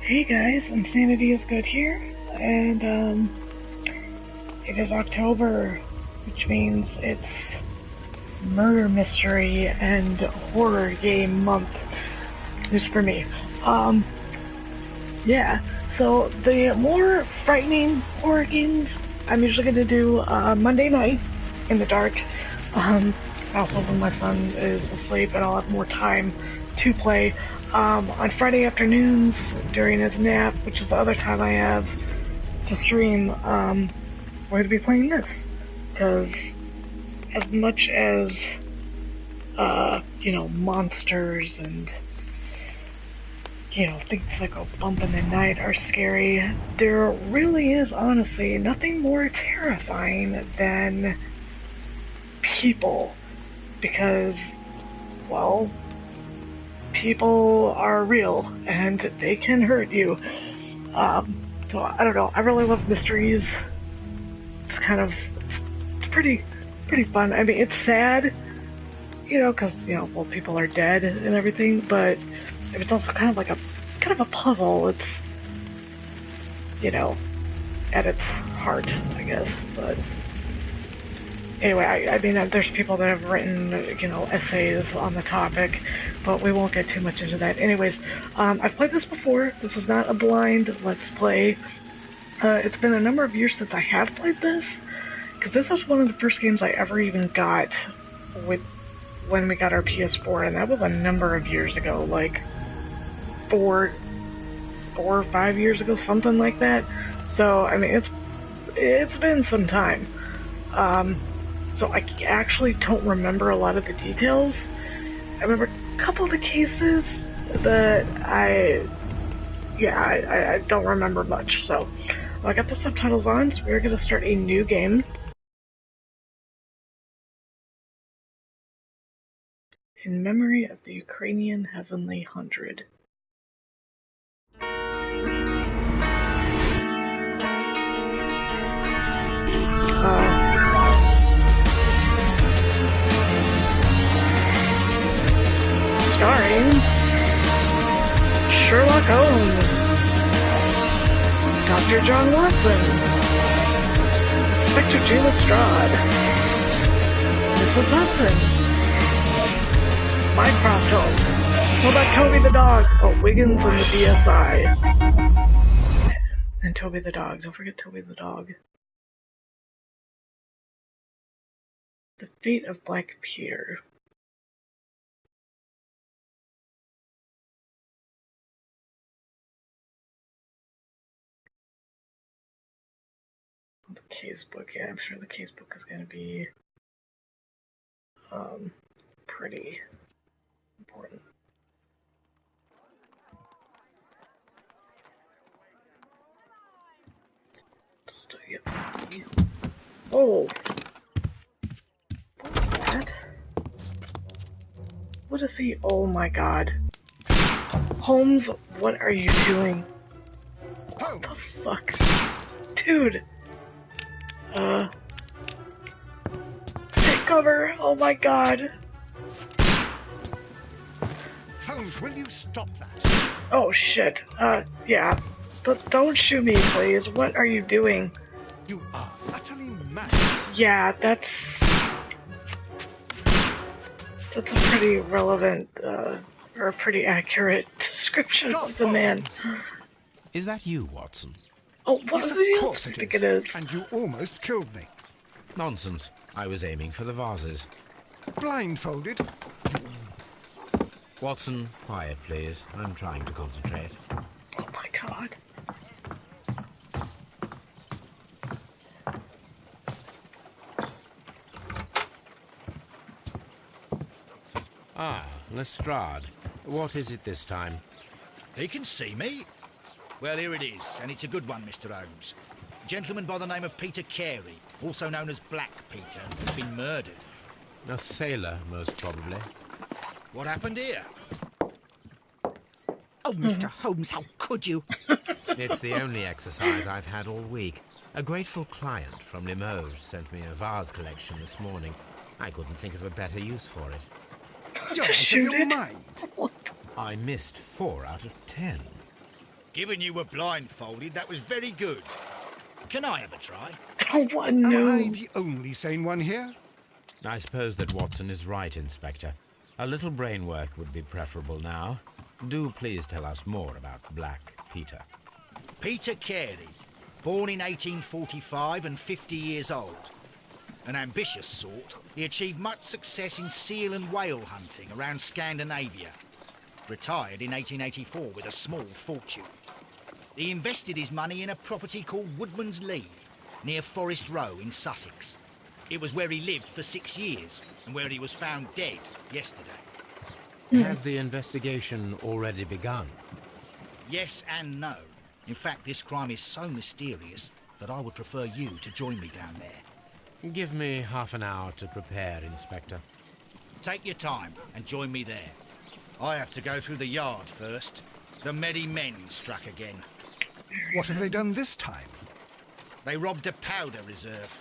Hey guys, Insanity is Good here, and it is October, which means it's murder mystery and horror game month, at least for me. Yeah, so the more frightening horror games I'm usually going to do Monday night in the dark, also when my son is asleep and I'll have more time to play. On Friday afternoons during his nap, which is the other time I have to stream, we're going to be playing this. Because as much as, monsters and, things that go bump in the night are scary, there really is, honestly, nothing more terrifying than people. Because, well, people are real and they can hurt you. So I don't know. I really love mysteries. It's pretty fun. I mean, it's sad, because people are dead and everything. But it's also kind of a puzzle. It's at its heart, I guess. But anyway, I mean, there's people that have written, essays on the topic, but we won't get too much into that. Anyways, I've played this before. This is not a blind Let's Play. It's been a number of years since I have played this, because this was one of the first games I ever even got when we got our PS4, and that was a number of years ago, like 4 or 5 years ago, something like that. So, I mean, it's been some time. So I actually don't remember a lot of the details. I remember a couple of the cases, but I don't remember much. So I got the subtitles on, so we're going to start a new game. In memory of the Ukrainian Heavenly 100. Starring Sherlock Holmes, Dr. John Watson, Inspector Jim Lestrade, Mrs. Hudson, Mycroft Holmes. What about Toby the dog? Oh, Wiggins and the BSI. And Toby the dog. Don't forget Toby the dog. The Fate of Black Peter. The casebook, yeah, I'm sure the casebook is going to be pretty important. Just oh! What's that? What is he? Oh my god. Holmes, what are you doing? What the fuck? Dude! Take cover! Oh my god! Holmes, will you stop that? Oh shit. Yeah. But don't shoot me, please. What are you doing? You are utterly mad. Yeah, that's a pretty relevant, or a pretty accurate description of the man. Is that you, Watson? Oh, what Yes, do you of course it think is. it is? And you almost killed me. Nonsense. I was aiming for the vases. Blindfolded? Watson, quiet, please. I'm trying to concentrate. Oh my god. Ah, Lestrade. What is it this time? He can see me. Well, here it is, and it's a good one, Mr. Holmes. A gentleman by the name of Peter Carey, also known as Black Peter, has been murdered. A sailor, most probably. What happened here? Oh, Mr. Holmes, how could you? It's the only exercise I've had all week. A grateful client from Limoges sent me a vase collection this morning. I couldn't think of a better use for it. You're out of shoot your it? mind. I missed 4 out of 10. Given you were blindfolded, that was very good. Can I have a try? Oh, what? Am No. I the only sane one here? I suppose that Watson is right, Inspector. A little brain work would be preferable now. Do please tell us more about Black Peter. Peter Carey, born in 1845 and 50 years old. An ambitious sort, he achieved much success in seal and whale hunting around Scandinavia. Retired in 1884 with a small fortune. He invested his money in a property called Woodman's Lee, near Forest Row in Sussex. It was where he lived for 6 years, and where he was found dead yesterday. Has the investigation already begun? Yes and no. In fact, this crime is so mysterious that I would prefer you to join me down there. Give me half an hour to prepare, Inspector. Take your time and join me there. I have to go through the yard first. The Merry Men struck again. What have they done this time? They robbed a powder reserve.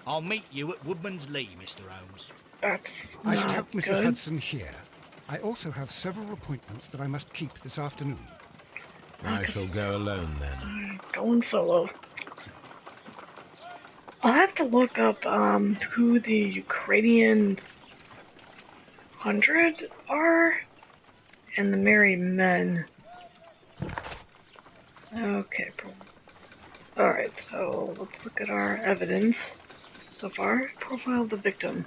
I'll meet you at Woodman's Lee, Mr. Holmes. That's I should not help Mrs. good. Hudson here. I also have several appointments that I must keep this afternoon. I shall go alone then. Going solo. I'll have to look up who the Ukrainian 100 are and the Merry Men. Okay. Alright, so let's look at our evidence so far. Profile of the victim.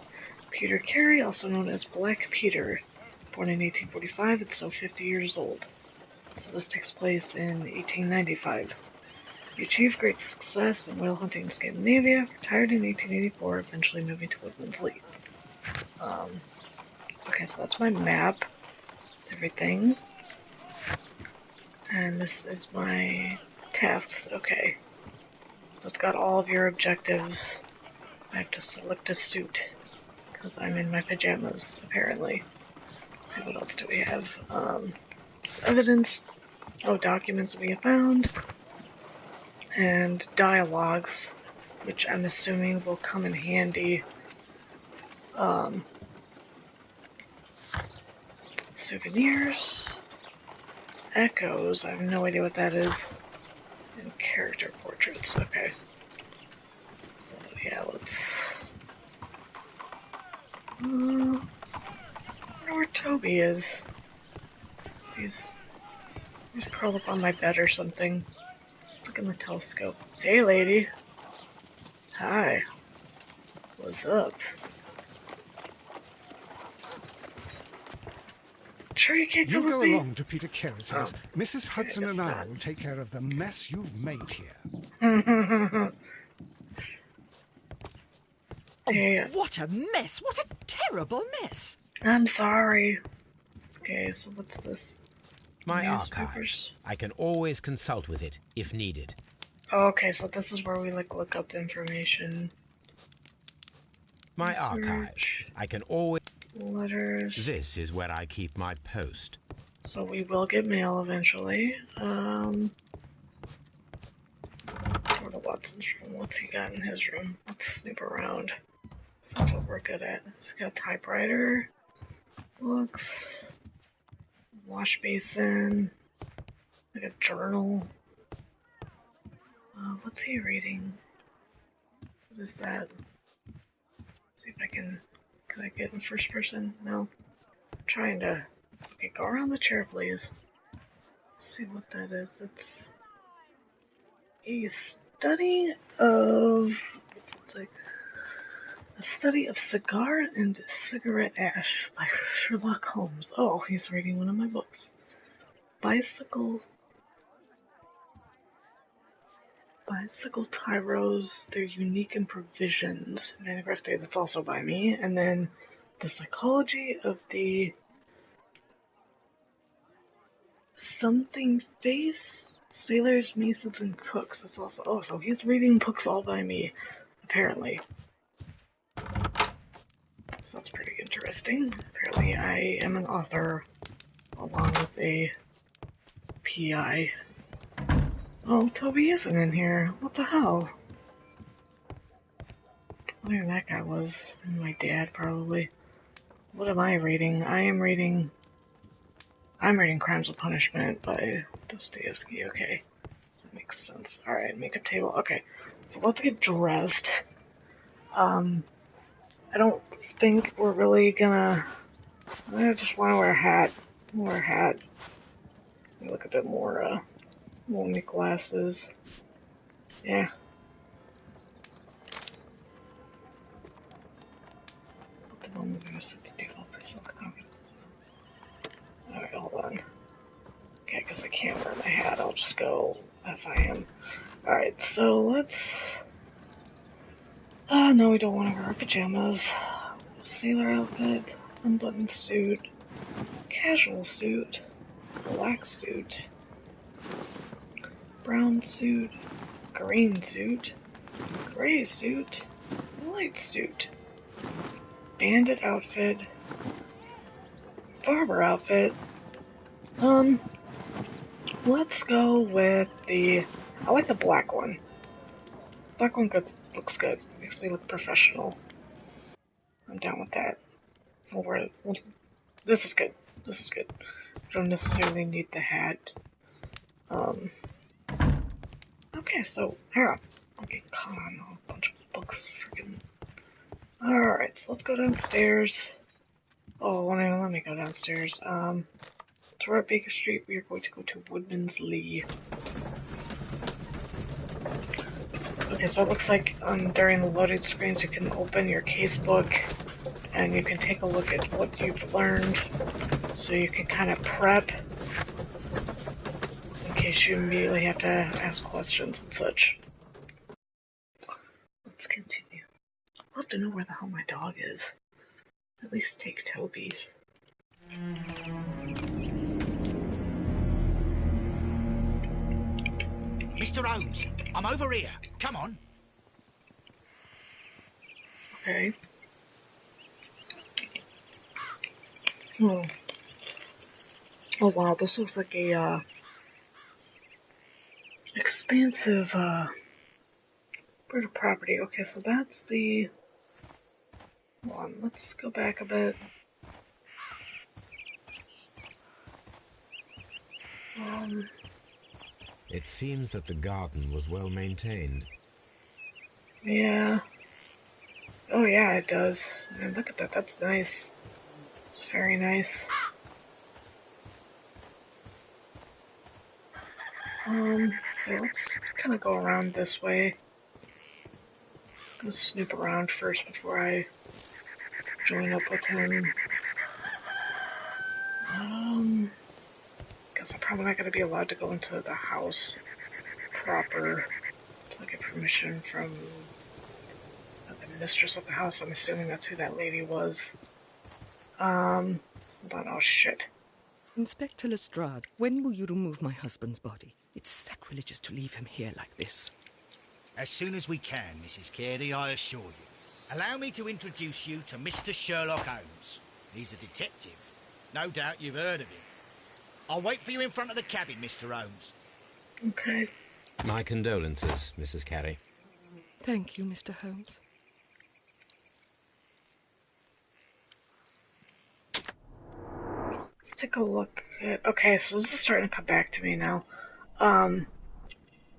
Peter Carey, also known as Black Peter. Born in 1845 and so 50 years old. So this takes place in 1895. He achieved great success in whale hunting in Scandinavia, retired in 1884, eventually moving to Woodman's Lee. Okay, so that's my map. Everything. And this is my tasks. Okay. So it's got all of your objectives. I have to select a suit, because I'm in my pajamas, apparently. Let's see, what else do we have? Evidence. Oh, documents we have found. And dialogues, which I'm assuming will come in handy. Souvenirs. Echoes. I have no idea what that is. And character portraits. Okay. So, yeah, let's... I wonder where Toby is. He's curled up on my bed or something. Look in the telescope. Hey, lady. Hi. What's up? Sure you can't You come go with me? along to Peter Carey's house. Mrs. Hudson guess and I not. will take care of the mess you've made here. Hey, What a mess! What a terrible mess! I'm sorry. Okay, so what's this? My archive. Newspapers. I can always consult with it, if needed. Oh, okay, so this is where we look up information. My archive. Research. I can always... Letters. This is where I keep my post. So we will get mail eventually. Go to Watson's room. What's he got in his room? Let's snoop around. That's what we're good at. He's got a typewriter. Books. Wash basin. Like a journal. What's he reading? What is that? See if I can I get in first person? No. I'm trying to... Okay, go around the chair, please. Let's see what that is. It's a study of... It's like a study of cigar and cigarette ash by Sherlock Holmes. Oh, he's reading one of my books. Bicycle tyros, they're unique in provisions. Manograph data, that's also by me. And then the psychology of the something face, sailors, masons, and cooks. That's also, oh, so he's reading books all by me, apparently. So that's pretty interesting. Apparently I am an author, along with a PI. Oh, Toby isn't in here. What the hell? Where that guy was. My dad, probably. What am I reading? I am reading I'm reading Crimes of Punishment by Dostoevsky. Okay, that makes sense. Alright, makeup table. Okay, so let's get dressed. I don't think we're really gonna... I just want to wear a hat. Wear a hat. Look a bit more, lonely glasses. Yeah. Put the moment we set the default for self-confidence. Alright, hold on. Okay, I guess I can't wear my hat. I'll just go FIM. Alright, so let's... no, we don't want to wear our pajamas. Sailor outfit, unbuttoned suit, casual suit, black suit, brown suit, green suit, gray suit, light suit, bandit outfit, barber outfit. Let's go with the... I like the black one. Black one looks good. Makes me look professional. I'm down with that. We'll wear it. This is good. This is good. I don't necessarily need the hat. Okay, so, here. Okay, come on. A bunch of books. Freaking. Alright, so let's go downstairs. Oh, let me go downstairs. So we're at Baker Street. We are going to go to Woodman's Lee. Okay, so it looks like during the loading screens you can open your casebook and you can take a look at what you've learned so you can kind of prep in case you immediately have to ask questions and such. Let's continue. I'll have to know where the hell my dog is. At least take Toby's. Mr. Holmes, I'm over here. Come on. Okay. Oh wow, this looks like a, expansive, bit of property. Okay, so that's the... Hold on, let's go back a bit. It seems that the garden was well maintained. Yeah. Oh yeah, it does. Man, look at that, that's nice. It's very nice. Okay, let's kind of go around this way. I'm gonna snoop around first before I join up with him. Guess I'm probably not gonna be allowed to go into the house proper until I get permission from the mistress of the house. I'm assuming that's who that lady was. Hold on, oh shit. Inspector Lestrade, when will you remove my husband's body? It's sacrilegious to leave him here like this. As soon as we can, Mrs. Carey, I assure you. Allow me to introduce you to Mr. Sherlock Holmes. He's a detective. No doubt you've heard of him. I'll wait for you in front of the cabin, Mr. Holmes. Okay. My condolences, Mrs. Carey. Thank you, Mr. Holmes. Let's take a look at... Okay, so this is starting to come back to me now.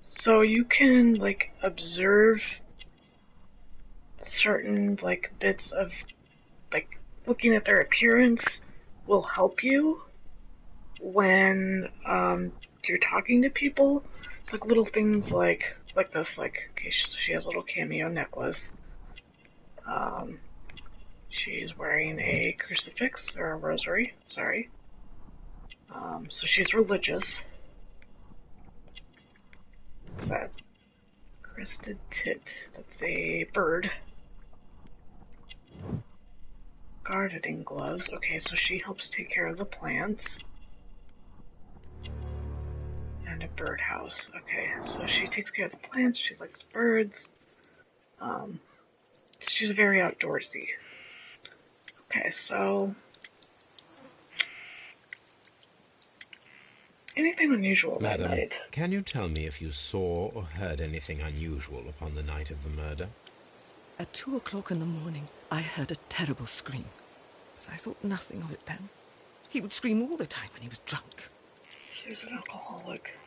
So you can, like, observe certain, like, bits of, like, looking at their appearance will help you when, you're talking to people. It's like little things like this, like, okay, she has a little cameo necklace. She's wearing a crucifix, or a rosary, sorry. So she's religious. What's that? Crested tit. That's a bird. Gardening gloves. Okay, so she helps take care of the plants. And a birdhouse. Okay, so she takes care of the plants, she likes the birds. She's very outdoorsy. Okay, so... anything unusual that Madam, night? can you tell me if you saw or heard anything unusual upon the night of the murder? At 2 o'clock in the morning, I heard a terrible scream, but I thought nothing of it then. He would scream all the time when he was drunk. So he's an alcoholic.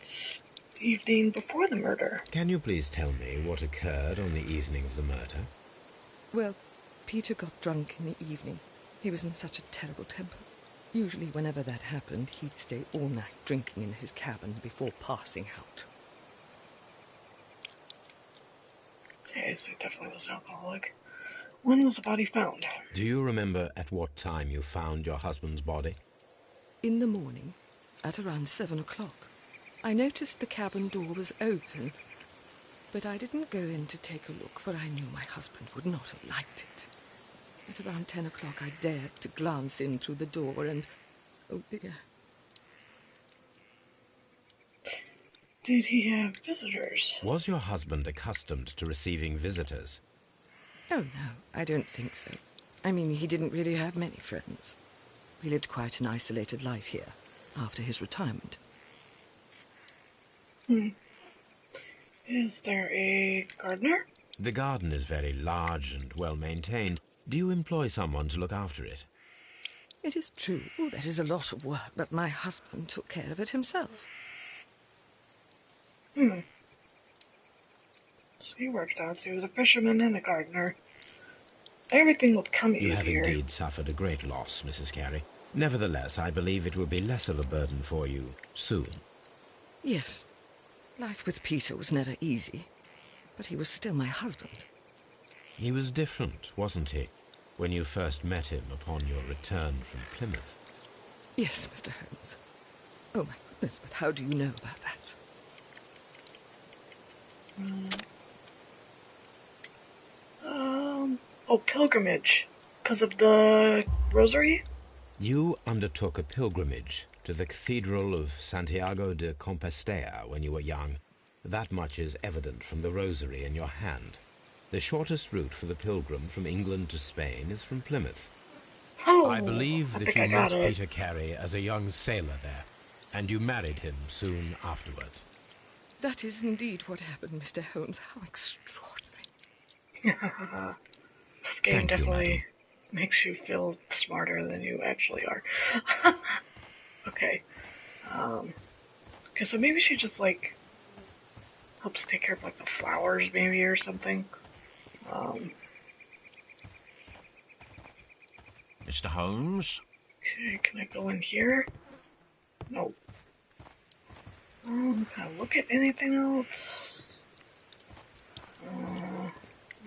It's the evening before the murder. Can you please tell me what occurred on the evening of the murder? Well, Peter got drunk in the evening. He was in such a terrible temper. Usually whenever that happened, he'd stay all night drinking in his cabin before passing out. Okay, so he definitely was an alcoholic. When was the body found? Do you remember at what time you found your husband's body? In the morning, at around 7 o'clock. I noticed the cabin door was open, but I didn't go in to take a look, for I knew my husband would not have liked it. At around 10 o'clock, I dared to glance in through the door and... oh dear. Did he have visitors? Was your husband accustomed to receiving visitors? Oh, no, I don't think so. I mean, he didn't really have many friends. He lived quite an isolated life here, after his retirement. Is there a gardener? The garden is very large and well maintained. Do you employ someone to look after it? It is true, there is a lot of work, but my husband took care of it himself. So he worked out, so he was a fisherman and a gardener. Everything would come easier. You have indeed suffered a great loss, Mrs. Carey. Nevertheless, I believe it will be less of a burden for you soon. Yes. Life with Peter was never easy, but he was still my husband. He was different, wasn't he, when you first met him upon your return from Plymouth? Yes, Mr. Holmes. Oh, my goodness, but how do you know about that? Pilgrimage. Because of the rosary? You undertook a pilgrimage to the Cathedral of Santiago de Compostela when you were young. That much is evident from the rosary in your hand. The shortest route for the pilgrim from England to Spain is from Plymouth. Oh, I believe that think you I got met it. Peter Carey as a young sailor there, and you married him soon afterwards. That is indeed what happened, Mr. Holmes. How extraordinary. This game Thank you, definitely makes you feel smarter than you actually are. Okay. Okay, so maybe she just, like, helps take care of, like, the flowers, maybe, or something. Mr. Holmes? Okay, can I go in here? No. Can I look at anything else?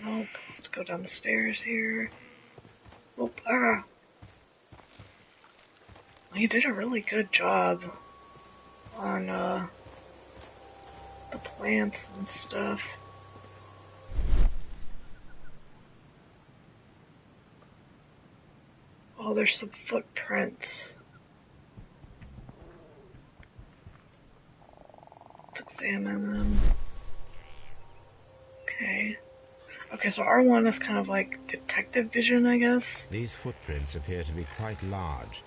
Nope. Let's go down the stairs here. Oop, ah. Well, you did a really good job on, the plants and stuff. Oh, there's some footprints. Let's examine them. Okay. Okay, so R1 is kind of like detective vision, I guess. These footprints appear to be quite large.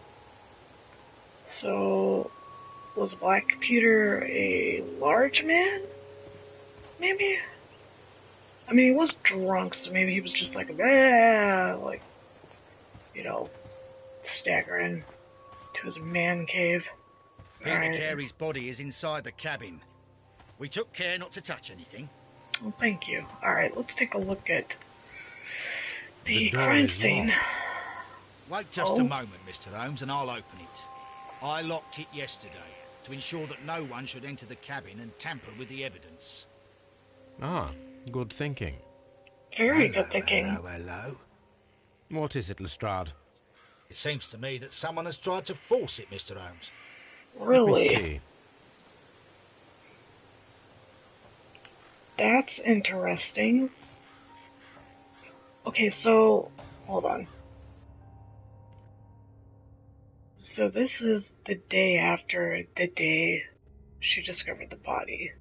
So, was Black Peter a large man? Maybe? I mean, he was drunk, so maybe he was just like, like, you know, staggering to his man cave. Peter Alright. Carey's body is inside the cabin. We took care not to touch anything. Well, thank you. Alright, let's take a look at the door crime is scene. locked. Wait just Oh. a moment, Mr. Holmes, and I'll open it. I locked it yesterday to ensure that no one should enter the cabin and tamper with the evidence. Ah, good thinking. Very good thinking. Hello. What is it, Lestrade? It seems to me that someone has tried to force it, Mr. Holmes. Let me Really? see. That's interesting. Okay, so, hold on. So this is the day after the day she discovered the body.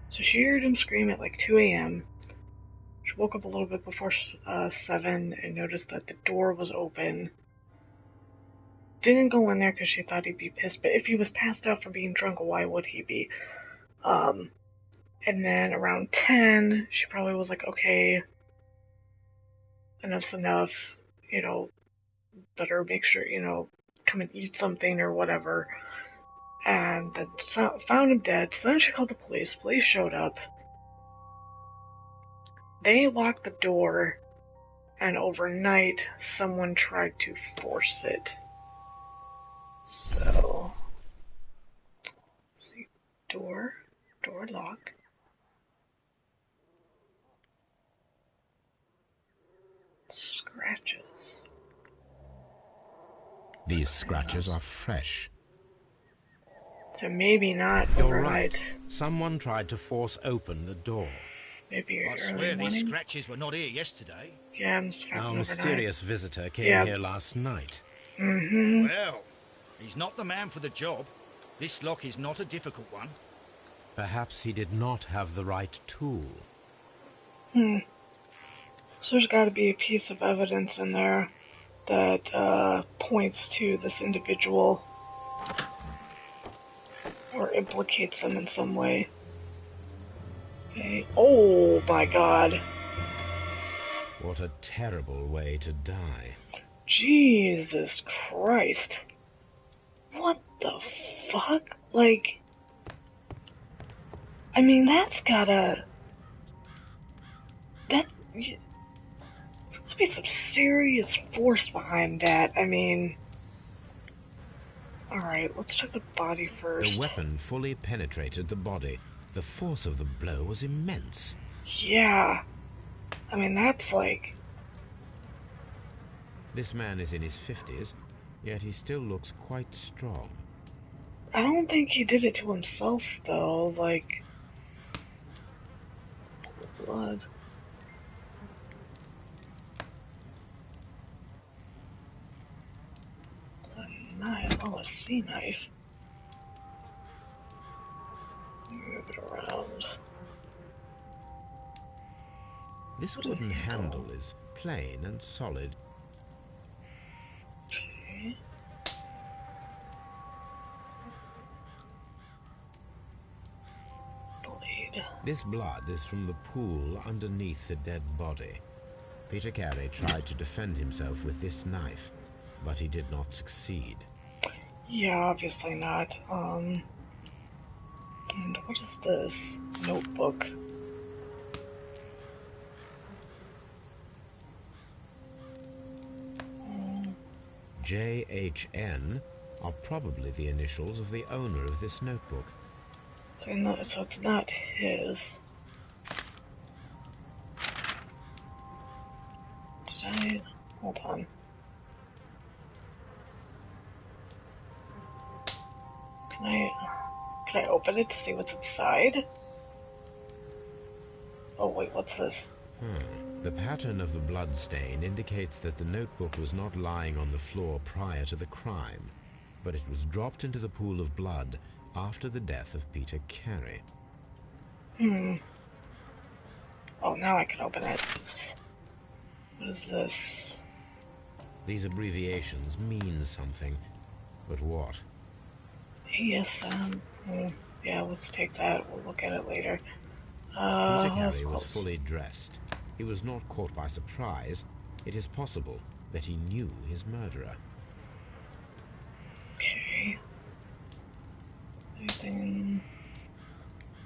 So she heard him scream at like 2 a.m. She woke up a little bit before 7 and noticed that the door was open. Didn't go in there because she thought he'd be pissed, but if he was passed out from being drunk, why would he be? And then around 10, she probably was like, okay, enough's enough. you know, better make sure, come and eat something or whatever. And then found him dead. So then she called the police. Police showed up. They locked the door, and overnight someone tried to force it. So, let's see, door lock. Scratches. These scratches are fresh. So maybe not You're overnight. right. Someone tried to force open the door. Maybe I early swear morning. these scratches were not here yesterday. Yeah, must have Our happened overnight. mysterious visitor came here last night. Mm-hmm. Well, he's not the man for the job. This lock is not a difficult one. Perhaps he did not have the right tool. So there's got to be a piece of evidence in there that points to this individual or implicates them in some way. Okay. Oh my god. What a terrible way to die. Jesus Christ. What the fuck? Like, I mean, that's gotta... There's to be some serious force behind that. I mean... Alright, let's check the body first. The weapon fully penetrated the body. The force of the blow was immense. Yeah. I mean, that's like... This man is in his 50s, yet he still looks quite strong. I don't think he did it to himself, though. Like... Blood. Knife. Oh, a sea knife. Move it around. This wooden handle is plain and solid. Okay. Blade. This blood is from the pool underneath the dead body. Peter Carey tried to defend himself with this knife, but he did not succeed. Yeah, obviously not. And what is this? Notebook. JHN are probably the initials of the owner of this notebook. So it's not his. Did I... Hold on. Can I open it to see what's inside? Oh wait, what's this? The pattern of the blood stain indicates that the notebook was not lying on the floor prior to the crime, but it was dropped into the pool of blood after the death of Peter Carey. Oh, now I can open it. What is this? These abbreviations mean something, but what? ASM. Yeah, let's take that. We'll look at it later. Peter Carey was fully dressed. He was not caught by surprise. It is possible that he knew his murderer. Okay. Anything?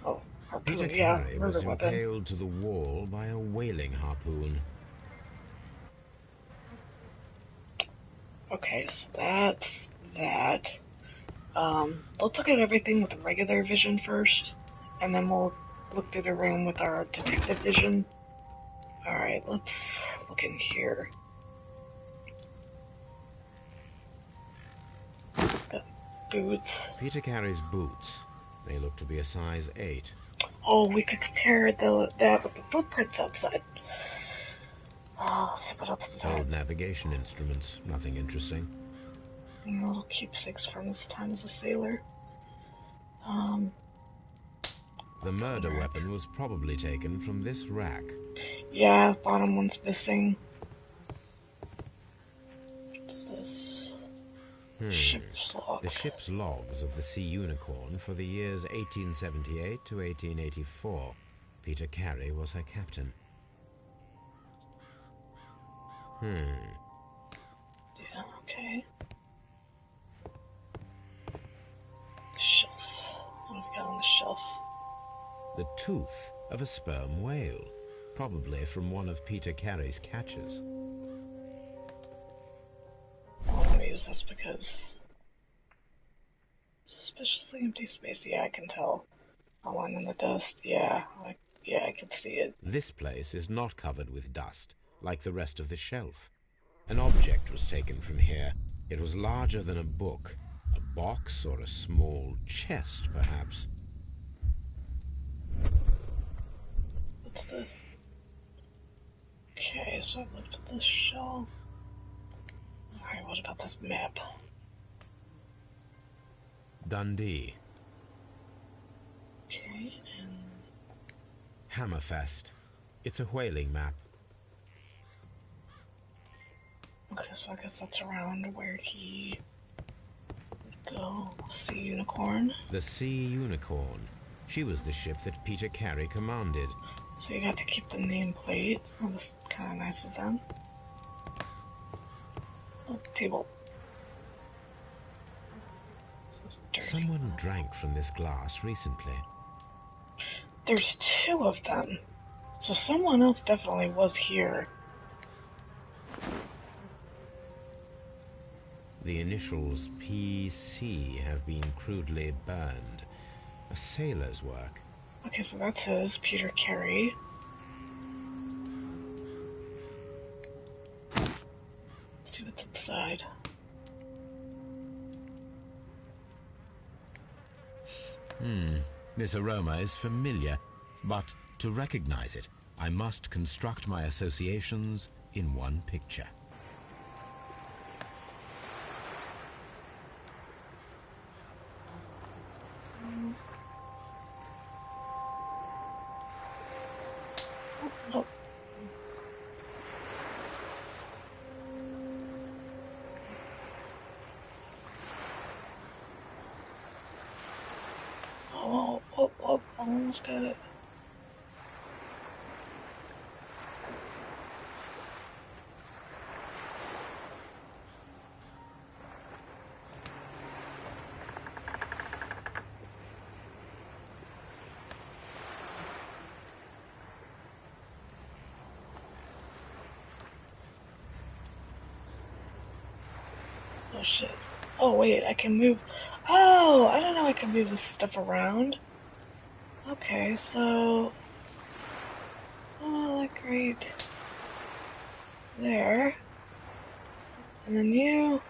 Oh, harpoon. Peter Yeah, Carey murder was weapon. impaled to the wall by a whaling harpoon. Okay, so that's that. Let's look at everything with regular vision first, and then we'll look through the room with our detective vision. Alright, let's look in here. Got boots. Peter Carey's boots. They look to be a size 8. Oh, we could compare that with the footprints outside. Oh, see what else we got. Old navigation instruments. Nothing interesting. Little keepsakes from his time as a sailor. The murder weapon was probably taken from this rack. Yeah, bottom one's missing. What's this? Ship's log. The ship's logs of the Sea Unicorn for the years 1878 to 1884. Peter Carey was her captain. The tooth of a sperm whale, probably from one of Peter Carey's catches. I'm gonna use this because suspiciously empty space. Yeah, I can tell. A line in the dust. Yeah, I can see it. This place is not covered with dust, like the rest of the shelf. An object was taken from here. It was larger than a book, a box or a small chest, perhaps. What's this? Okay, so I've looked at this shelf. Alright, what about this map? Dundee. Okay, and... Hammerfest. It's a whaling map. Okay, so I guess that's around where he would go. Sea Unicorn. The Sea Unicorn. She was the ship that Peter Carey commanded. So you got to keep the nameplate. Oh, this is kind of nice of them. Oh, table. Someone drank from this glass recently. There's two of them. So someone else definitely was here. The initials PC have been crudely burned. A sailor's work. Okay, so that's his, Peter Carey. Let's see what's inside. This aroma is familiar, but to recognize it, I must construct my associations in one picture. Oh. Oh, almost got it. Oh shit. Oh wait, I can move. Oh, I don't know I can move this stuff around. Okay, so... Oh, like right there. And then you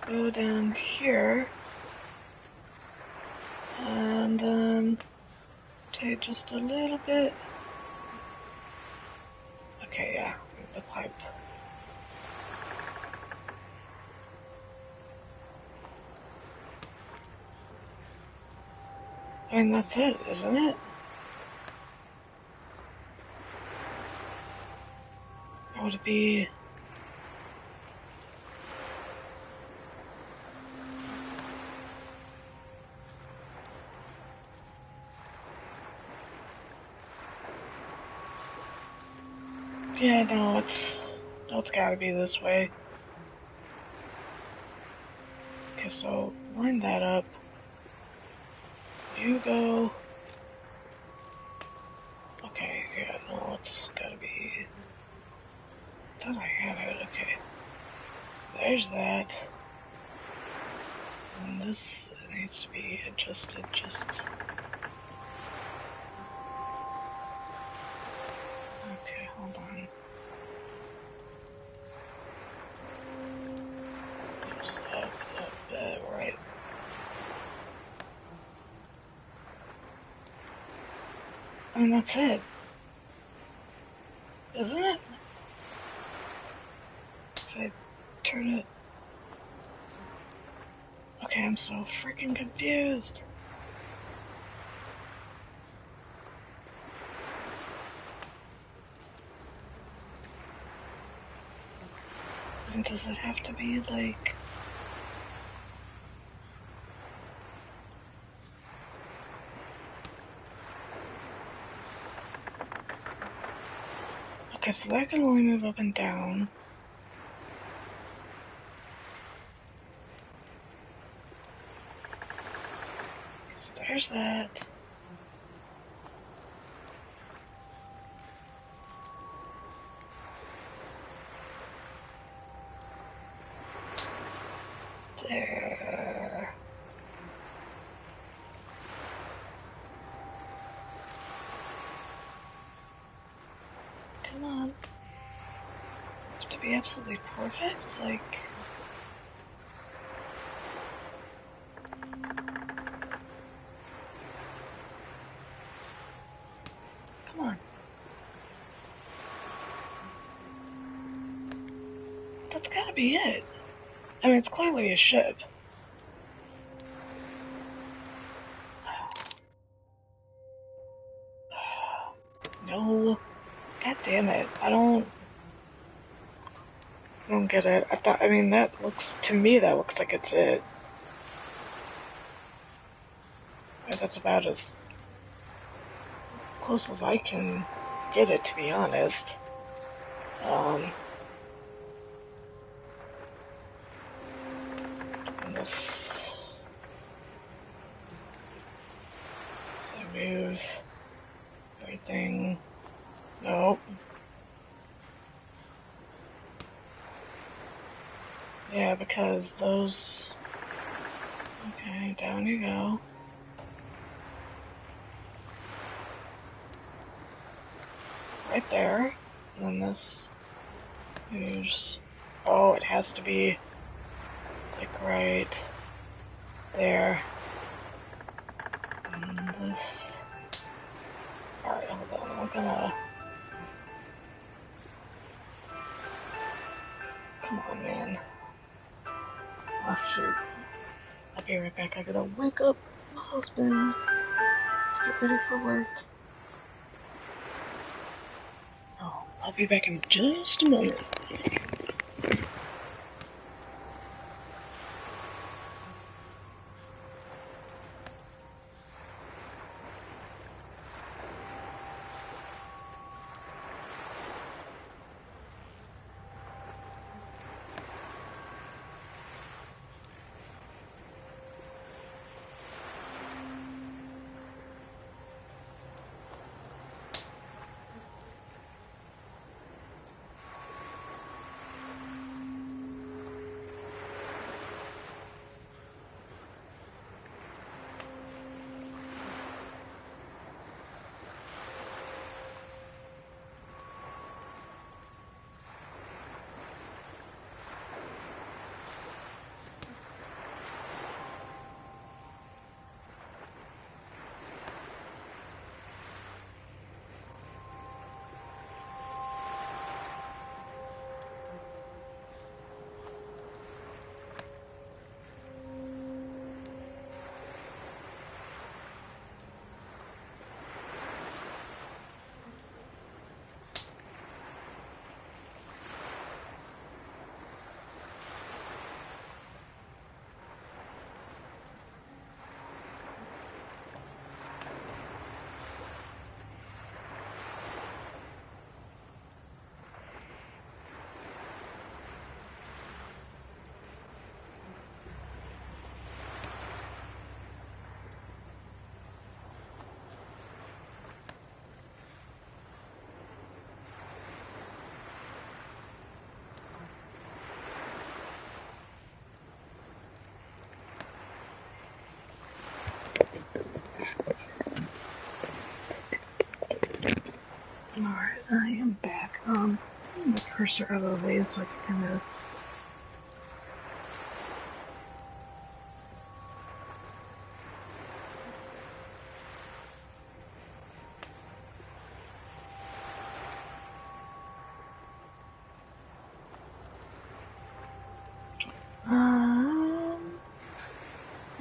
go down here. And then take just a little bit. Okay, yeah, the pipe. I mean, that's it, isn't it? Or would it be... Yeah, no, it's gotta be this way. Okay, so line that up. You go. Okay, yeah, no, it's gotta be. I thought I had it, okay. So there's that. And this needs to be adjusted just. Okay, hold on. Goes up, right. I mean, that's it. Isn't it? If I turn it... Okay, I'm so freaking confused. And does it have to be, like... Okay, so that can only move up and down. So there's that. There. Come on. Have to be absolutely perfect? Like... Come on. That's gotta be it. I mean, it's clearly a ship. No. God damn it. I don't get it. I mean, that looks, to me, that looks like it's it. That's about as close as I can get it, to be honest. And this... So I move everything. Nope. Yeah, because those... Okay, down you go. Right there. And then this moves... Oh, it has to be like right there. And this... Alright, hold on, I'm gonna... Come on, man. Oh, shoot. I'll be right back. I gotta wake up my husband. Let's get ready for work. Oh, I'll be back in just a moment. Alright, I am back. Getting the cursor out of the way so I can kind of...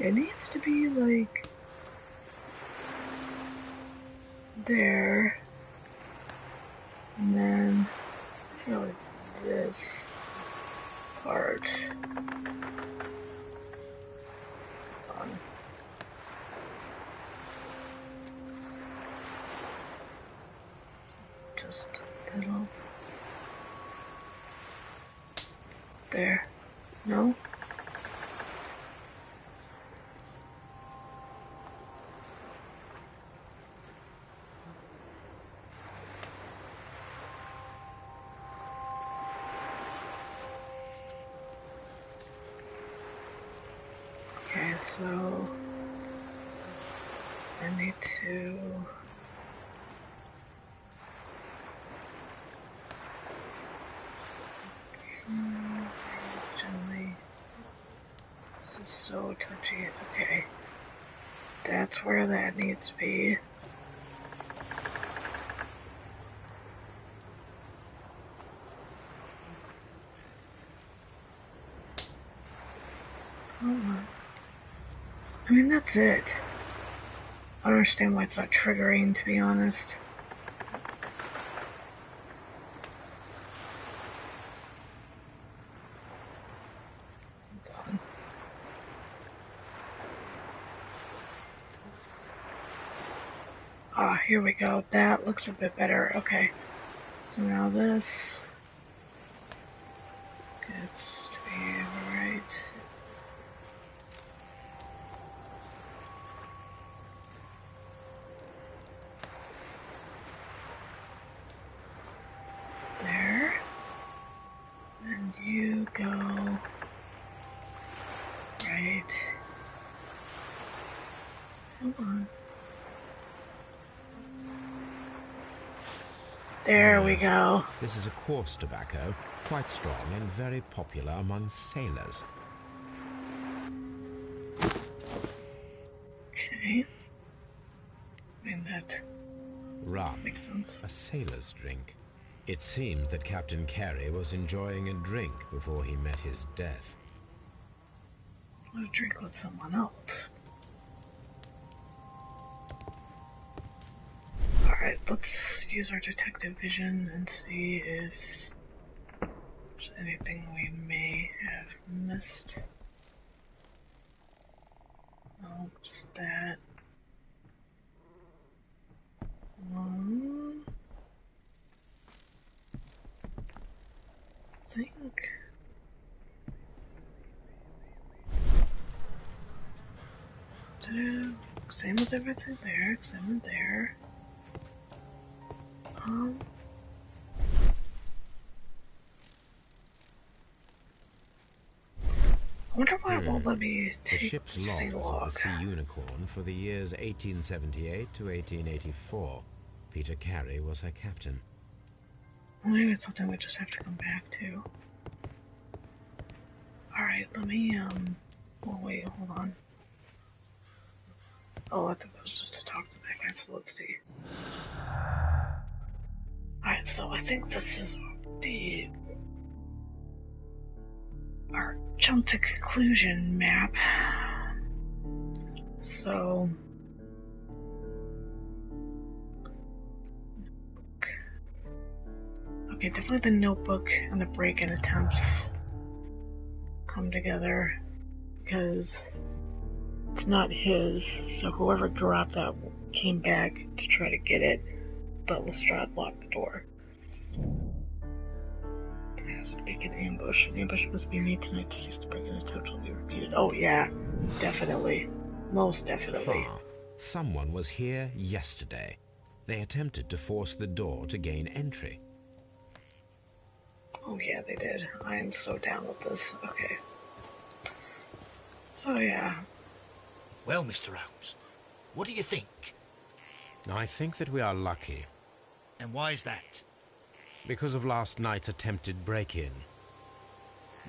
It needs to be like... there. And then... I feel it's this part. On. Just a little... There. No? Okay, so I need to... Gently. This is so touchy. Okay. That's where that needs to be. Hold on. I mean, that's it. I don't understand why it's not triggering, to be honest. Hold on. Ah, here we go. That looks a bit better. Okay. So now this gets to be right. There. And you go right. Hold on. There we go. This is a coarse tobacco, quite strong and very popular among sailors. Okay. I mean, that Rum, makes sense. a sailor's drink. It seemed that Captain Carey was enjoying a drink before he met his death. I want to drink with someone else. Alright, let's use our detective vision and see if there's anything we may have missed. Oh, it's that. Think. Same with everything there, examine there. I wonder why it won't let me take The ship's sea logs log. of the Sea Unicorn for the years 1878 to 1884. Peter Carey was her captain. Well, maybe it's something we just have to come back to. Alright, let me, well, wait, hold on. Oh, I think that was just to talk to that guy, so let's see. Alright, so I think this is our jump to conclusion map. So... Okay, definitely the notebook and the break-in attempts come together, because it's not his, so whoever dropped that came back to try to get it, but Lestrade locked the door. It has to be an ambush. An ambush must be made tonight to see if the break-in attempt will be repeated. Oh yeah, definitely. Most definitely. Someone was here yesterday. They attempted to force the door to gain entry. Oh yeah, they did. I am so down with this. Okay. So yeah. Well, Mr. Holmes, what do you think? I think that we are lucky. And why is that? Because of last night's attempted break-in.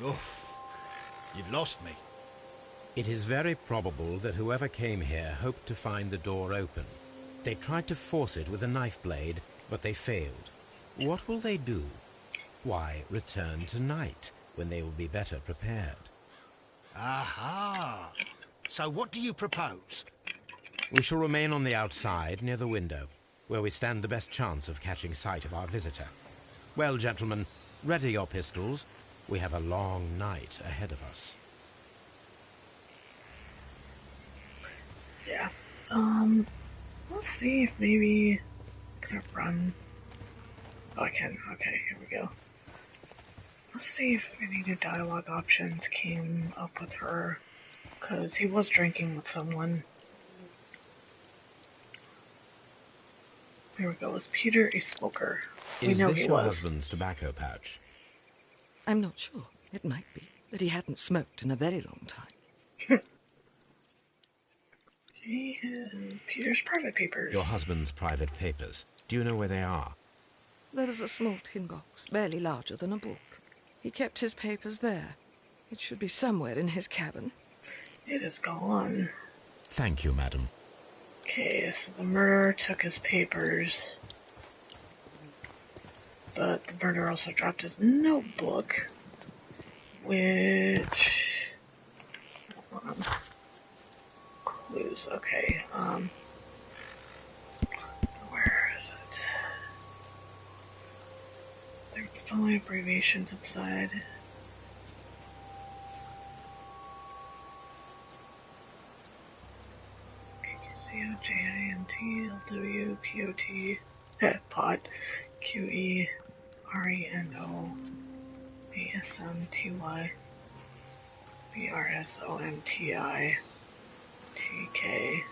Oof, you've lost me. It is very probable that whoever came here hoped to find the door open. They tried to force it with a knife blade, but they failed. What will they do? Why, return tonight, when they will be better prepared. Aha! So what do you propose? We shall remain on the outside, near the window, where we stand the best chance of catching sight of our visitor. Well, gentlemen, ready your pistols. We have a long night ahead of us. Yeah. Let's see if maybe... Can I run? Oh, I can. Okay, here we go. Let's see if any new dialogue options came up with her, because he was drinking with someone. Here we go. Is Peter a smoker? We know Is this he your was. husband's tobacco pouch? I'm not sure. It might be, but he hadn't smoked in a very long time. And Peter's private papers. Your husband's private papers. Do you know where they are? There is a small tin box, barely larger than a book. He kept his papers there. It should be somewhere in his cabin. It is gone. Thank you, madam. Okay, so the murderer took his papers. But the murderer also dropped his notebook. Which... Hold on. Clues, okay. Where is it? There are the following abbreviations inside. KQCOJINTLWPOT pot QERENOASMTY BRSOMTI TK.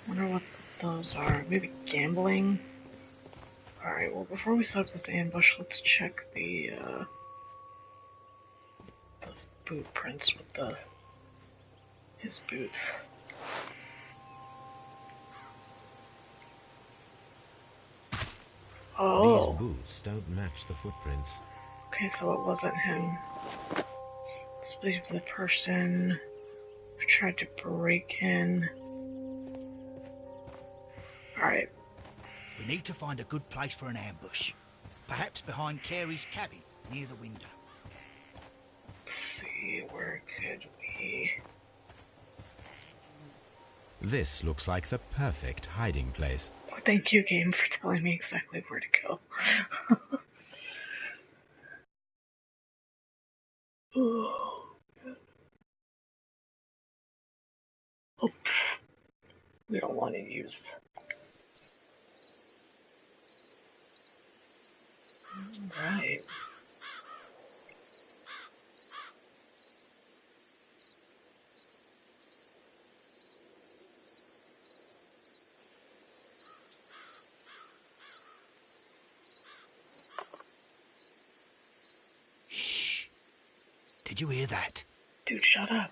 Wonder what those are. Maybe gambling? Alright, well before we set up this ambush, let's check the boot prints with his boots. Oh. These boots don't match the footprints. Okay, so it wasn't him. This was the person who tried to break in. Alright. We need to find a good place for an ambush. Perhaps behind Carey's cabin, near the window. Let's see, where could we... This looks like the perfect hiding place. Well, thank you, game, for telling me exactly where to go. Oops. We don't want to use... Right. Shh. Did you hear that? Dude, shut up.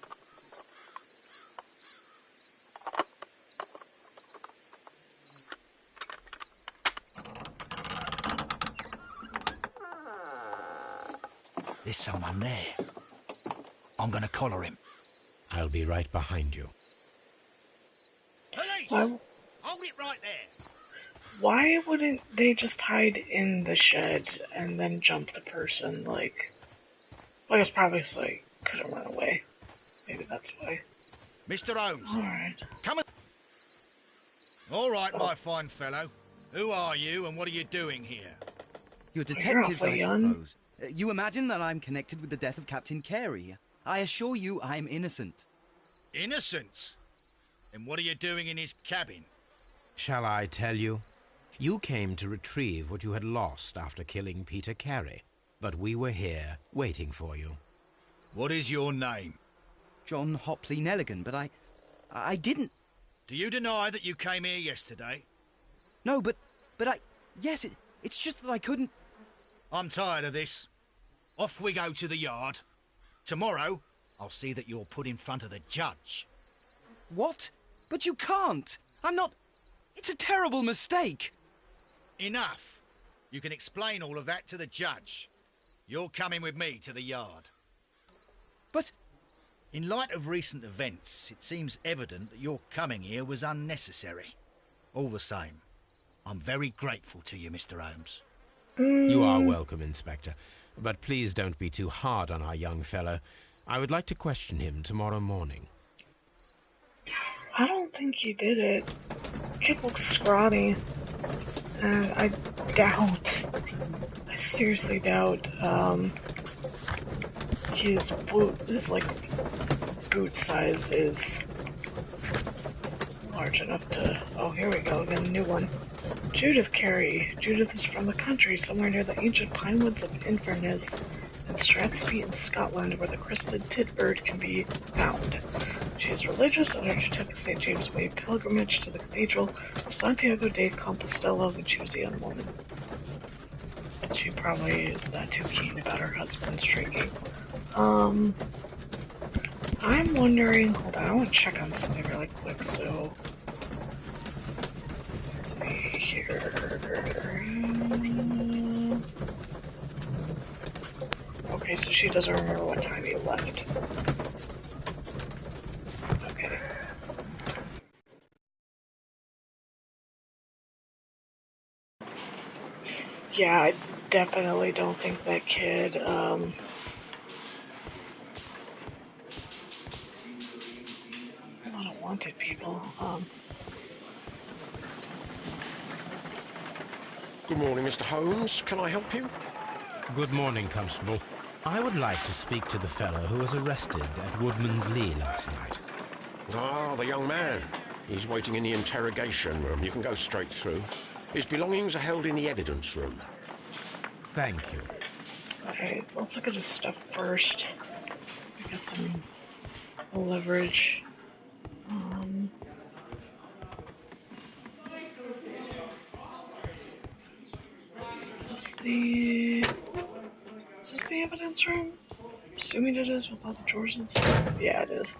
There's someone there. I'm gonna collar him. I'll be right behind you. Police! Why, Hold it right there. why wouldn't they just hide in the shed and then jump the person? Like, well, I guess probably so they couldn't run away. Maybe that's why. Mr. Holmes, Alright. come on. All right, my fine fellow. Who are you and what are you doing here? You're detectives, awfully I young. suppose. You imagine that I'm connected with the death of Captain Carey. I assure you I'm innocent. Innocent? And what are you doing in his cabin? Shall I tell you? You came to retrieve what you had lost after killing Peter Carey. But we were here, waiting for you. What is your name? John Hopley Nelligan, but I didn't... Do you deny that you came here yesterday? No, but yes, it's just that I couldn't... I'm tired of this. Off we go to the yard. Tomorrow, I'll see that you're put in front of the judge. What? But you can't! I'm not... It's a terrible mistake! Enough. You can explain all of that to the judge. You're coming with me to the yard. But... In light of recent events, it seems evident that your coming here was unnecessary. All the same, I'm very grateful to you, Mr. Holmes. You are welcome, Inspector. But please don't be too hard on our young fellow. I would like to question him tomorrow morning. I don't think he did it. Kid looks scrawny. And I seriously doubt, his boot size is large enough to... Oh, here we go, again, a new one. Judith Carey. Judith is from the country, somewhere near the ancient pine woods of Inverness and Strathspey in Scotland, where the crested titbird can be found. She is religious and undertook a St. James Way pilgrimage to the Cathedral of Santiago de Compostela when she was a young woman. She probably is not too keen about her husband's drinking. I'm wondering, hold on, I want to check on something really quick, so... Let's see here... Okay, so she doesn't remember what time he left. Okay. Yeah, I definitely don't think that kid, a lot of wanted people, Good morning, Mr. Holmes. Can I help you? Good morning, Constable. I would like to speak to the fellow who was arrested at Woodman's Lee last night. Ah, the young man. He's waiting in the interrogation room. You can go straight through. His belongings are held in the evidence room. Thank you. Alright, let's look at his stuff first. We got some leverage. Is this the evidence room? I'm assuming it is with all the drawers and stuff. Yeah, it is.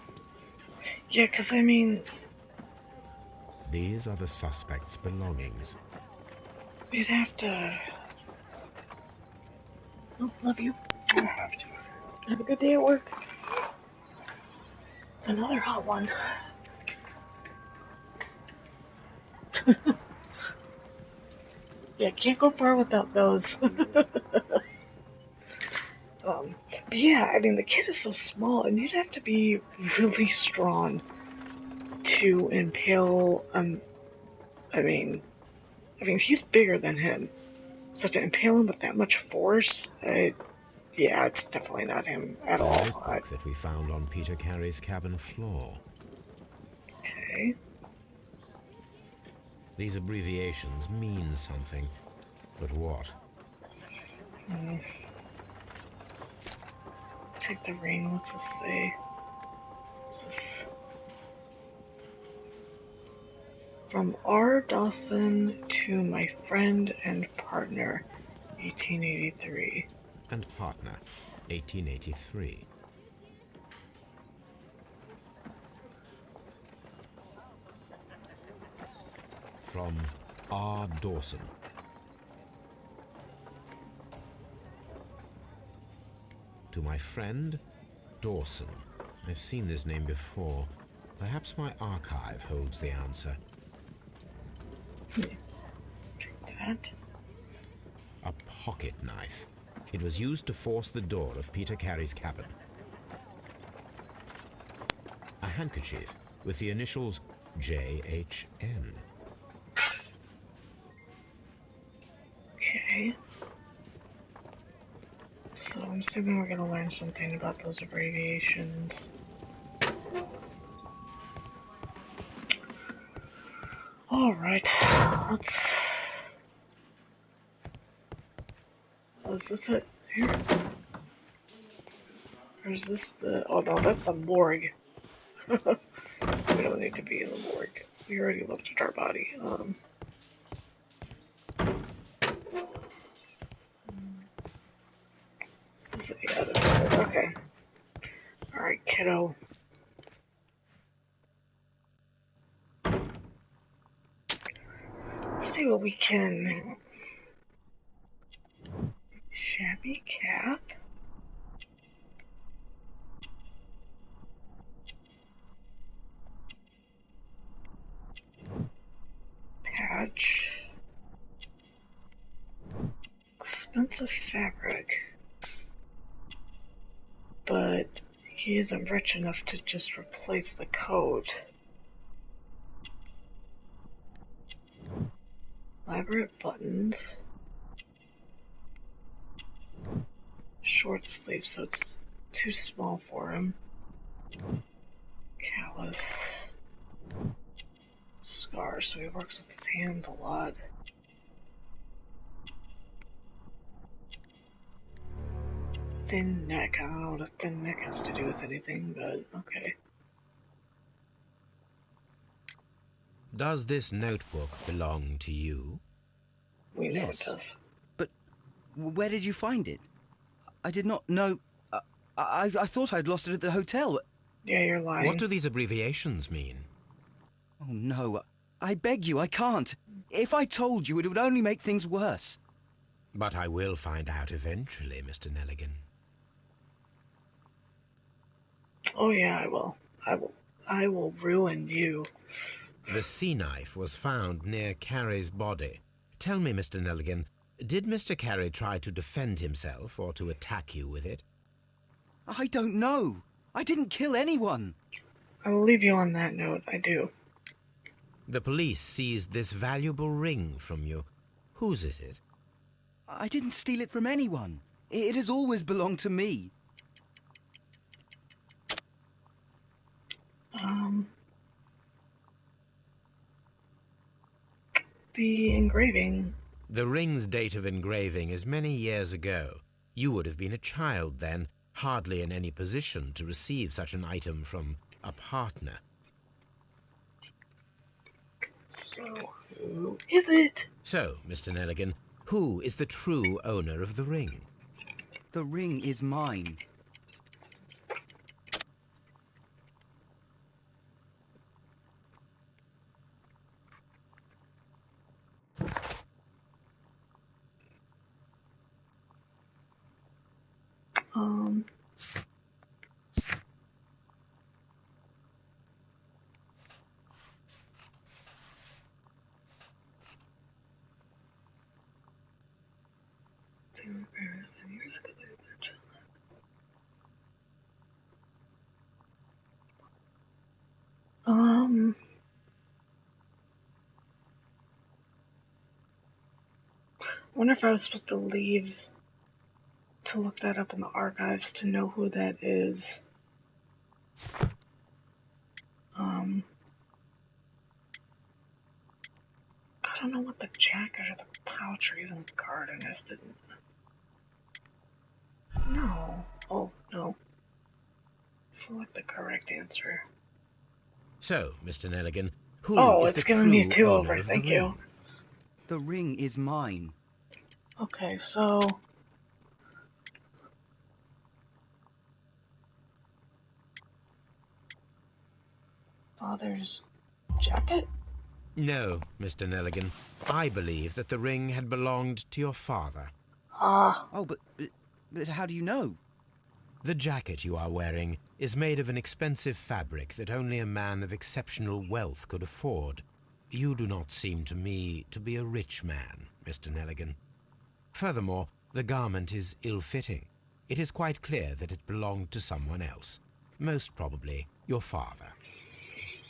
Yeah, because I mean... These are the suspect's belongings. We'd have to... Oh, love you. I have to. Have a good day at work. It's another hot one. Yeah, can't go far without those. But yeah, I mean, the kid is so small, and you'd have to be really strong to impale, I mean, he's bigger than him. So to impale him with that much force, yeah, it's definitely not him at The all. notebook that we found on Peter Carey's cabin floor. Okay. These abbreviations mean something, but what? Take the ring, what's this say? What's this? From R. Dawson to my friend and partner, 1883. And partner, 1883. From R. Dawson. To my friend, Dawson. I've seen this name before. Perhaps my archive holds the answer. Take that. A pocket knife. It was used to force the door of Peter Carey's cabin. A handkerchief with the initials J.H.N. Okay. So I'm assuming we're gonna learn something about those abbreviations. Alright, let's... Oh, is this it? Here? Or is this the... Oh no, that's the morgue. We don't need to be in the morgue. We already looked at our body. Yeah, that's it. Okay. Alright, kiddo. Let's see what we can... Shabby cap? Patch. Expensive fabric. But he isn't rich enough to just replace the coat. Elaborate buttons. Short sleeve, so it's too small for him. Callus. Scar, so he works with his hands a lot. Thin neck. I don't know what a thin neck has to do with anything, but okay. Does this notebook belong to you? We know Yes. it does. But where did you find it? I did not know... I thought I'd lost it at the hotel. Yeah, you're lying. What do these abbreviations mean? Oh, no. I beg you, I can't. If I told you, it would only make things worse. But I will find out eventually, Mr. Nelligan. Oh yeah, I will. I will ruin you. The sea knife was found near Carey's body. Tell me, Mr. Nelligan, did Mr. Carey try to defend himself or to attack you with it? I don't know. I didn't kill anyone. I will leave you on that note, I do. The police seized this valuable ring from you. Whose is it? I didn't steal it from anyone. It has always belonged to me. The engraving. The ring's date of engraving is many years ago. You would have been a child then, hardly in any position to receive such an item from a partner. So, who is it? So, Mr. Nelligan, who is the true owner of the ring? The ring is mine. Years ago, I wonder if I was supposed to leave to look that up in the archives to know who that is. I don't know what the jacket or the pouch or even the garden is. Didn't. No. Oh, no. Select the correct answer. So, Mr. Nelligan, who Oh, is the it's giving me a true owner two-over. of the Thank ring? you. The ring is mine. Okay, so... Father's jacket? No, Mr. Nelligan. I believe that the ring had belonged to your father. Ah. Oh, but how do you know? The jacket you are wearing is made of an expensive fabric that only a man of exceptional wealth could afford. You do not seem to me to be a rich man, Mr. Nelligan. Furthermore, the garment is ill-fitting. It is quite clear that it belonged to someone else, most probably your father.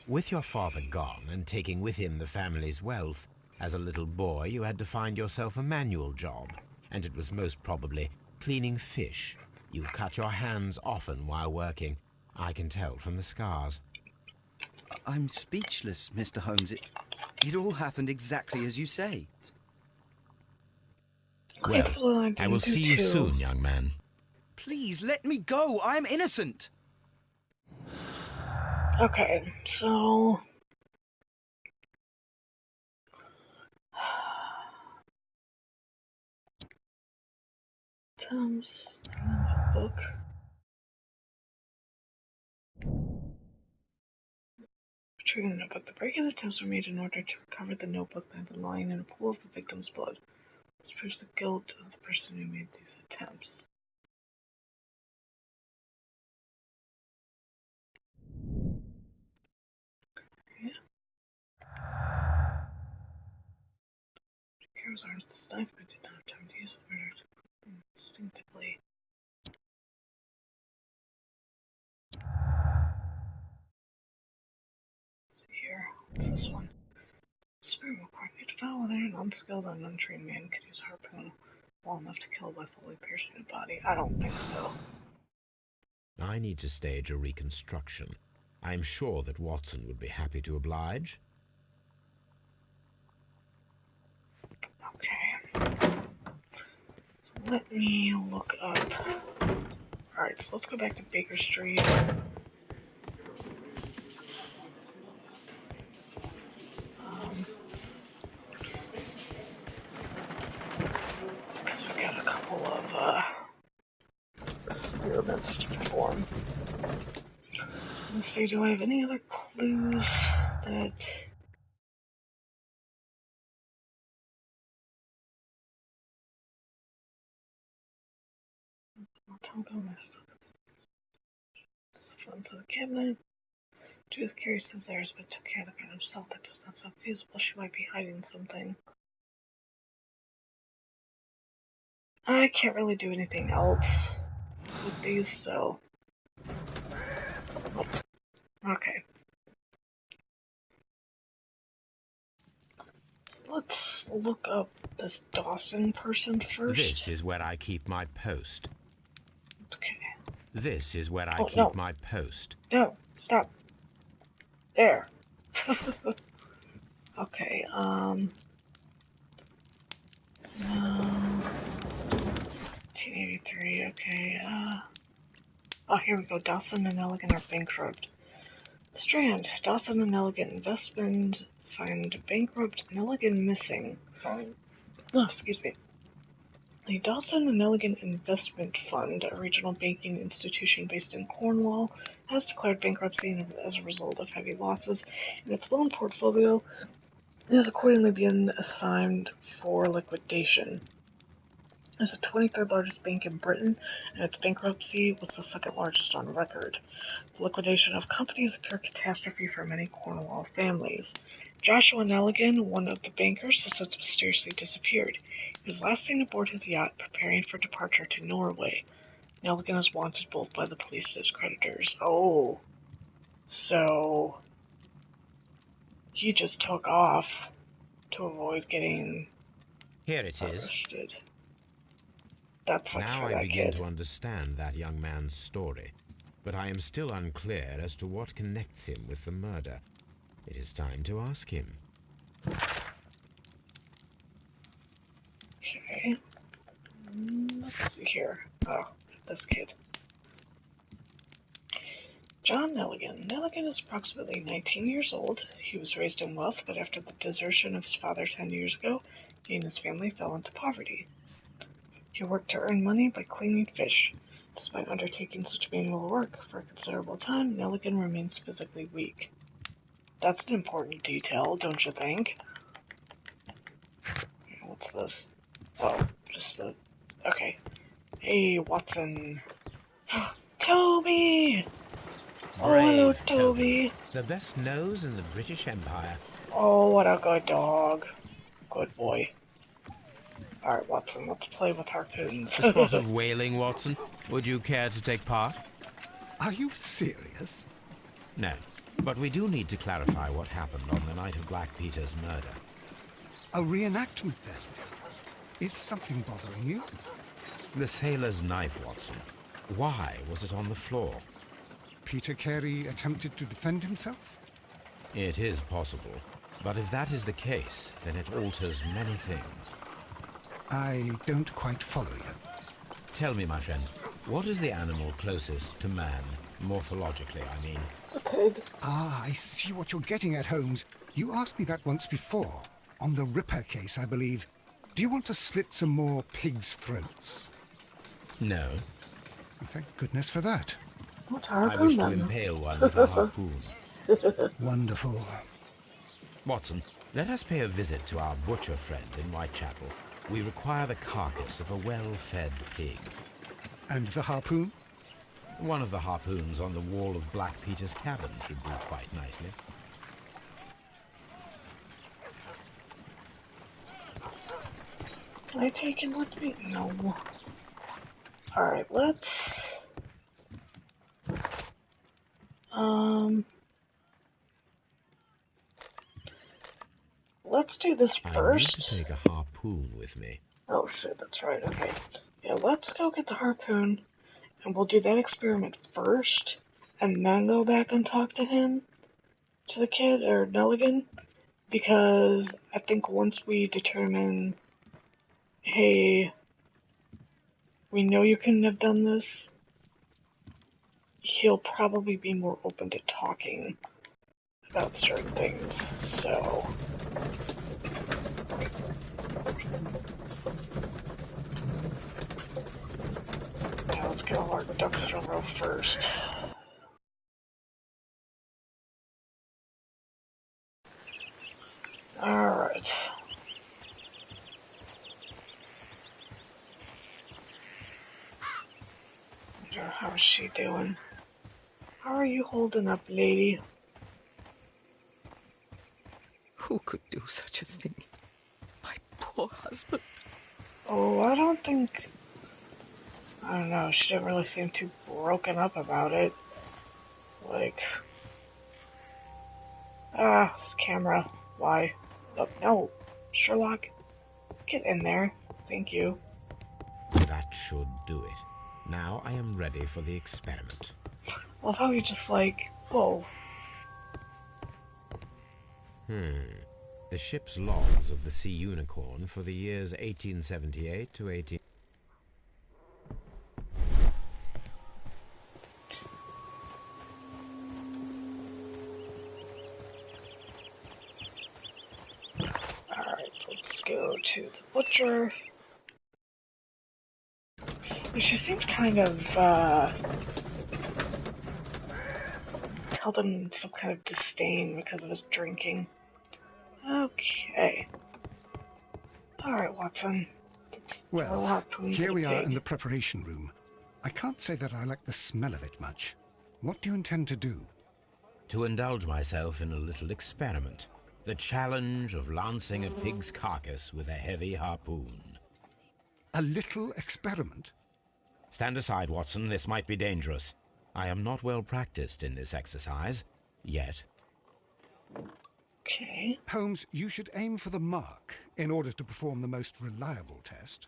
With your father gone and taking with him the family's wealth, as a little boy you had to find yourself a manual job, and it was most probably cleaning fish. You cut your hands often while working. I can tell from the scars. I'm speechless, Mr. Holmes. It all happened exactly as you say. Well, I will see you soon, young man. Please, let me go. I'm innocent. Okay, so... Tom's notebook. Retrieving the notebook. The break-in attempts were made in order to recover the notebook that had been lying in a pool of the victim's blood. This proves the guilt of the person who made these attempts. Yeah. Heroes arms the knife, but did not have time to use it in order to instinctively. Let's see here. What's this one? Sperm coordinated foul whether an unskilled and untrained man could use a harpoon long enough to kill by fully piercing the body. I don't think so. I need to stage a reconstruction. I am sure that Watson would be happy to oblige. Okay. So let me look up. Alright, so let's go back to Baker Street. Because we got a couple of experiments to perform. Let's see, do I have any other clues that... Funds of the cabinet. Judith carries says theirs, but took care of the gun himself. That does not sound feasible. She might be hiding something. I can't really do anything else with these, so... Okay. So let's look up this Dawson person first. This is where I keep my post. Okay. This is where I keep my post. No, stop. There. Okay, no. 1983, okay, oh, here we go. Dawson and Elegant are bankrupt. The Strand. Dawson and Elegant Investment find bankrupt and Elegant missing. Oh, excuse me. The Dawson and Elegant Investment Fund, a regional banking institution based in Cornwall, has declared bankruptcy as a result of heavy losses in its loan portfolio and has accordingly been assigned for liquidation. It is the 23rd largest bank in Britain, and its bankruptcy was the second largest on record. The liquidation of companies is a pure catastrophe for many Cornwall families. Joshua Nelligan, one of the bankers, has since mysteriously disappeared. He was last seen aboard his yacht, preparing for departure to Norway. Nelligan is wanted both by the police and his creditors. Oh, so he just took off to avoid getting Here it is. arrested. That sucks Now for that I begin kid. to understand that young man's story, but I am still unclear as to what connects him with the murder. It is time to ask him. Okay. Let's see here. Oh, this kid. John Nelligan. Nelligan is approximately 19 years old. He was raised in wealth, but after the desertion of his father 10 years ago, he and his family fell into poverty. He worked to earn money by cleaning fish. Despite undertaking such manual work for a considerable time, Nelligan remains physically weak. That's an important detail, don't you think? What's this? Oh, just the... Okay. Hey, Watson. Toby! Oh, hello, Brave Toby. The best nose in the British Empire. Oh, what a good dog. Good boy. Alright, Watson, let's play with harpoons. A spot of whaling, Watson. Would you care to take part? Are you serious? No, but we do need to clarify what happened on the night of Black Peter's murder. A reenactment, then? Is something bothering you? The sailor's knife, Watson. Why was it on the floor? Peter Carey attempted to defend himself? It is possible, but if that is the case, then it alters many things. I don't quite follow you. Tell me, my friend, what is the animal closest to man, morphologically, I mean? A pig. Ah, I see what you're getting at, Holmes. You asked me that once before. On the Ripper case, I believe. Do you want to slit some more pigs' throats? No. Thank goodness for that. What I wish to harpoon, then? impale one with a harpoon. Wonderful. Watson, let us pay a visit to our butcher friend in Whitechapel. We require the carcass of a well-fed pig. And the harpoon? One of the harpoons on the wall of Black Peter's cabin should do quite nicely. Can I take him with me? No. Alright, let's... Let's do this I need first. to take a harpoon with me. Oh shit, that's right, okay. Yeah, let's go get the harpoon, and we'll do that experiment first, and then go back and talk to him, to the kid, or Nelligan, because I think once we determine, hey, we know you couldn't have done this, he'll probably be more open to talking about certain things, so... Yeah, let's get all our our ducks in a row first. Alright. How's she doing? How are you holding up, lady? Who could do such a thing? My poor husband. Oh, I don't know, she didn't really seem too broken up about it. Like, this camera. Why? Oh, no. Sherlock, get in there. Thank you. That should do it. Now I am ready for the experiment. Well, how you just like, whoa. The ship's logs of the Sea Unicorn for the years 1878 to 18... Alright, so let's go to the butcher. She seems kind of, held in some kind of disdain because of his drinking. Okay. Alright, Watson. Well, here we are in the preparation room. I can't say that I like the smell of it much. What do you intend to do? To indulge myself in a little experiment. The challenge of lancing a pig's carcass with a heavy harpoon. A little experiment? Stand aside, Watson. This might be dangerous. I am not well practiced in this exercise. Yet. Okay. Holmes, you should aim for the mark in order to perform the most reliable test.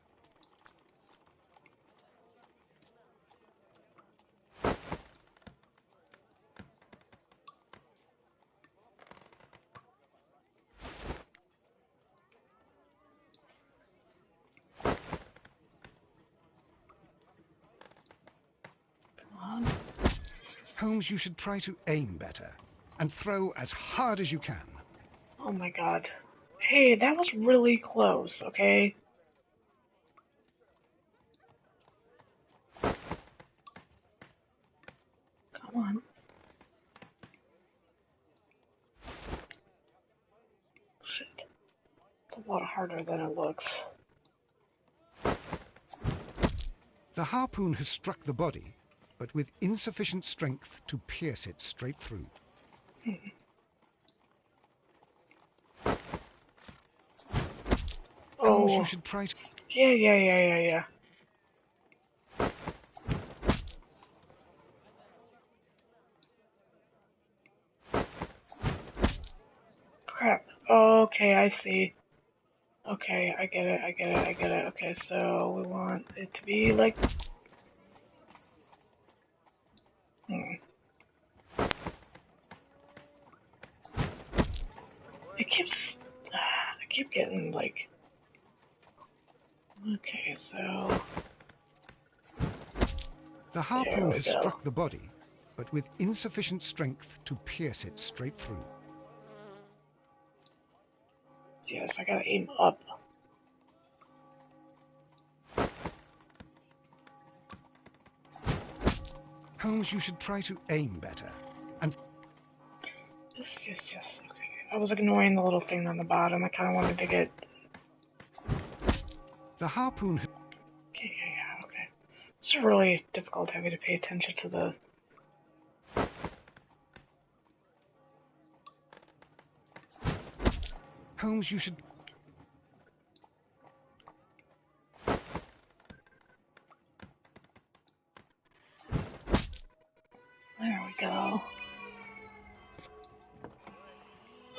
Holmes, you should try to aim better and throw as hard as you can. Oh my god. Hey, that was really close, okay? Come on. Shit. It's a lot harder than it looks. The harpoon has struck the body, but with insufficient strength to pierce it straight through. Oh, you should try to... Yeah. Crap. Okay, I see. Okay, I get it. Okay, so we want it to be like... I keep getting, like... Okay, so... The harpoon has struck the body, but with insufficient strength to pierce it straight through. Yes, I gotta aim up. Holmes, you should try to aim better. And... Yes. Okay. I was ignoring the little thing on the bottom. I kind of wanted to get... The harpoon... Okay, okay. It's really difficult having to pay attention to the... Holmes, you should... There we go.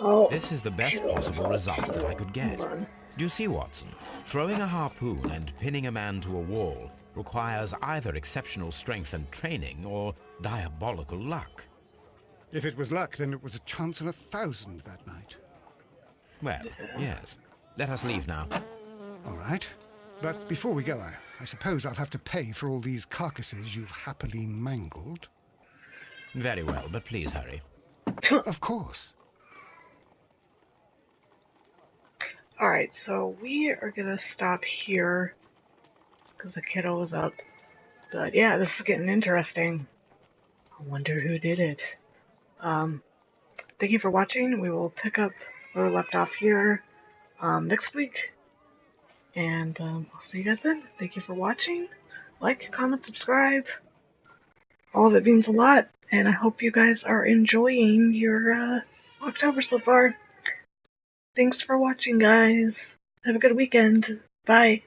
Oh, This is the best possible result that I could get. Do you see, Watson? Throwing a harpoon and pinning a man to a wall requires either exceptional strength and training or diabolical luck. If it was luck, then it was a chance in 1,000 that night. Well, yes. Let us leave now. All right. But before we go, I suppose I'll have to pay for all these carcasses you've happily mangled. Very well, but please hurry. Of course. Alright, so we are gonna stop here because the kiddo is up. But yeah, this is getting interesting. I wonder who did it. Thank you for watching. We will pick up where we left off here next week. And I'll see you guys then. Thank you for watching. Like, comment, subscribe. All of it means a lot. And I hope you guys are enjoying your October so far. Thanks for watching, guys. Have a good weekend. Bye.